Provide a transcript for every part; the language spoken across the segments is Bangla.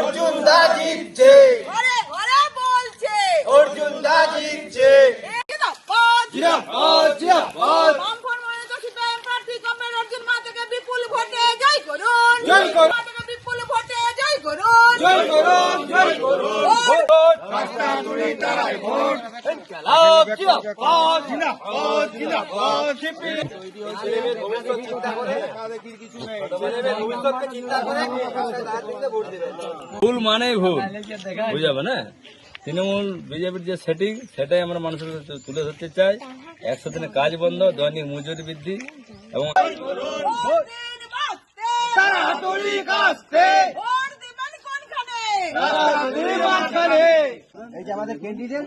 অর্জুন দা জিতছে, ঘরে ঘরে বলছে অর্জুন দা জিতছে। জিন্দাবাদ জিন্দাবাদ, জিন্দাবাদ। বামফ্রন্ট মনোনীত সিপিআইএম প্রার্থী কমরেড অর্জুন মাতাকে বিপুল ভোটে জয় করুন। জয় করুন। মাতাকে বিপুল ভোটে জয় করুন। জয় করুন, জয় করুন। ভোট রাস্তাগুলি তারাই ভোট। ইনকিলাব জিন্দাবাদ, জিন্দাবাদ, জিন্দাবাদ। ছেলেমেয়ের ভবিষ্যৎ চিন্তা করে, ছেলেমেয়ের ভবিষ্যৎকে চিন্তা করে ভোট দেবেন। ভুল মানেই ভুল, বুঝাবে না। তৃণমূল বিজেপির যে সেটিং, সেটাই আমরা মানুষের কাছে তুলে ধরতে চাই। 100 দিনে কাজ বন্ধ, দৈনিক মজুরি বৃদ্ধি এবং ভোট দিন বাঁচতে, তারা হাতুড়ি কাস্তে, ভোট দিবেন কোনখানে? তারা হাতুড়ি মাঝখানে। এই যে আমাদের ক্যান্ডিডেট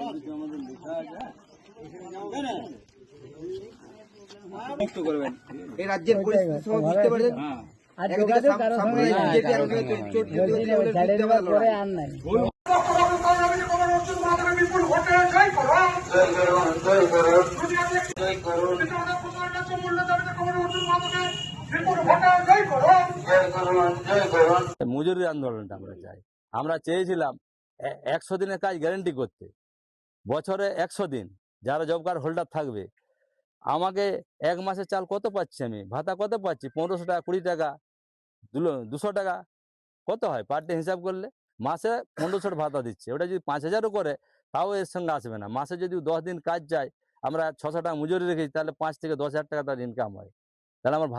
মুক্ত করবেন এই রাজ্যের পরিস্থিতি সবাই বুঝতে পারছেন। একদিকে সামনে বিজেপি আর ওদিকে চোট পরে আর নাই। মজুরি আন্দোলনটা আমরা চাই। আমরা চেয়েছিলাম 100 দিনের কাজ গ্যারেন্টি করতে, বছরে 100 দিন যারা জব কার্ড হোল্ডার থাকবে। আমাকে 1 মাসে চাল কত পাচ্ছি, আমি ভাতা কত পাচ্ছি? 1500 টাকা, 20 টাকা, 200 টাকা, কত হয় পার ডে হিসাব করলে? মাসে 1500 ভাতা দিচ্ছে। ওটা যদি 5000ও করে তাও এর সঙ্গে আসবে না। মাসে যদি 10 দিন কাজ যায়, আমরা 600 টাকা মজুরি রেখেছি, তাহলে 5 থেকে 10,000 টাকা তার ইনকাম হয়। তাহলে আমার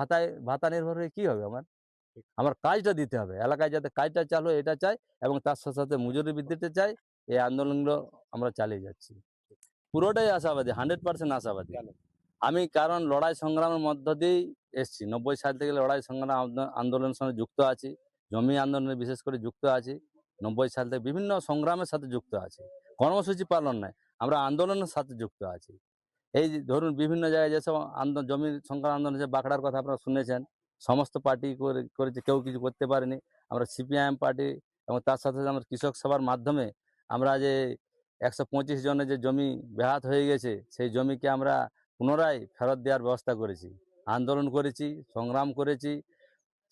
ভাতা নির্ভর হয়ে কি হবে? আমার কাজটা দিতে হবে, এলাকায় যাতে কাজটা চালু হয় এটা চাই, এবং তার সাথে সাথে মজুরি বৃদ্ধিতে চাই। এই আন্দোলনগুলো আমরা চালিয়ে যাচ্ছি। পুরোটাই আশাবাদী, 100% আশাবাদী আমি। কারণ লড়াই সংগ্রামের মধ্য দিয়েই এসছি। 90 সাল থেকে লড়াই সংগ্রাম আন্দোলনের সঙ্গে যুক্ত আছি, জমি আন্দোলনে বিশেষ করে যুক্ত আছি। 90 সাল থেকে বিভিন্ন সংগ্রামের সাথে যুক্ত আছি। কর্মসূচি পালন নয়, আমরা আন্দোলনের সাথে যুক্ত আছি। এই যে ধরুন বিভিন্ন জায়গায় যেসব জমি সংক্রান্ত আন্দোলন হয়েছে, বাঁকড়ার কথা আপনারা শুনেছেন, সমস্ত পার্টি করেছে, কেউ কিছু করতে পারেনি। আমরা সিপিআইএম পার্টি এবং তার সাথে সাথে আমরা কৃষক সভার মাধ্যমে আমরা যে 125 জনের যে জমি বেহাত হয়ে গেছে, সেই জমিকে আমরা পুনরায় ফেরত দেওয়ার ব্যবস্থা করেছি। আন্দোলন করেছি, সংগ্রাম করেছি,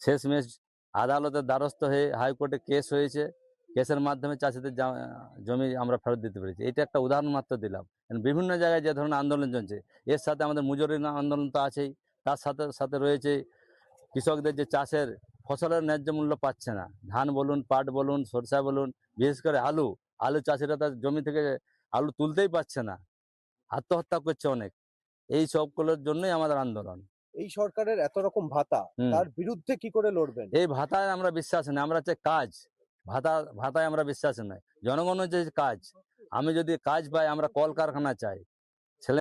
শেষমেশ আদালতের দ্বারস্থ হয়ে হাইকোর্টে কেস হয়েছে। কেসের মাধ্যমে চাষিদের জমি আমরা ফেরত দিতে পেরেছি। এটা একটা উদাহরণ মাত্র দিলাম। বিভিন্ন জায়গায় যে ধরনের আন্দোলন চলছে, এর সাথে আমাদের মজুরি আন্দোলন তো আছেই। তার সাথে সাথে রয়েছে কৃষকদের যে চাষের ফসলের ন্যায্য মূল্য পাচ্ছে না। ধান বলুন, পাট বলুন, সরষা বলুন, বিশেষ করে আলু চাষিরা তার জমি থেকে আলু তুলতেই পারছে না, আত্মহত্যা করছে অনেক। এই সবগুলোর জন্যই আমাদের আন্দোলন। এই সরকারের এত রকম ভাতা, তার বিরুদ্ধে কি করে লড়বেন? এই ভাতায় আমরা বিশ্বাস নেই, আমরা চাই কাজ। ভাতায় আমরা বিশ্বাস নাই। জনগণের যে কাজ, আমি যদি কাজ পাই, আমরা কলকারখানা চাই,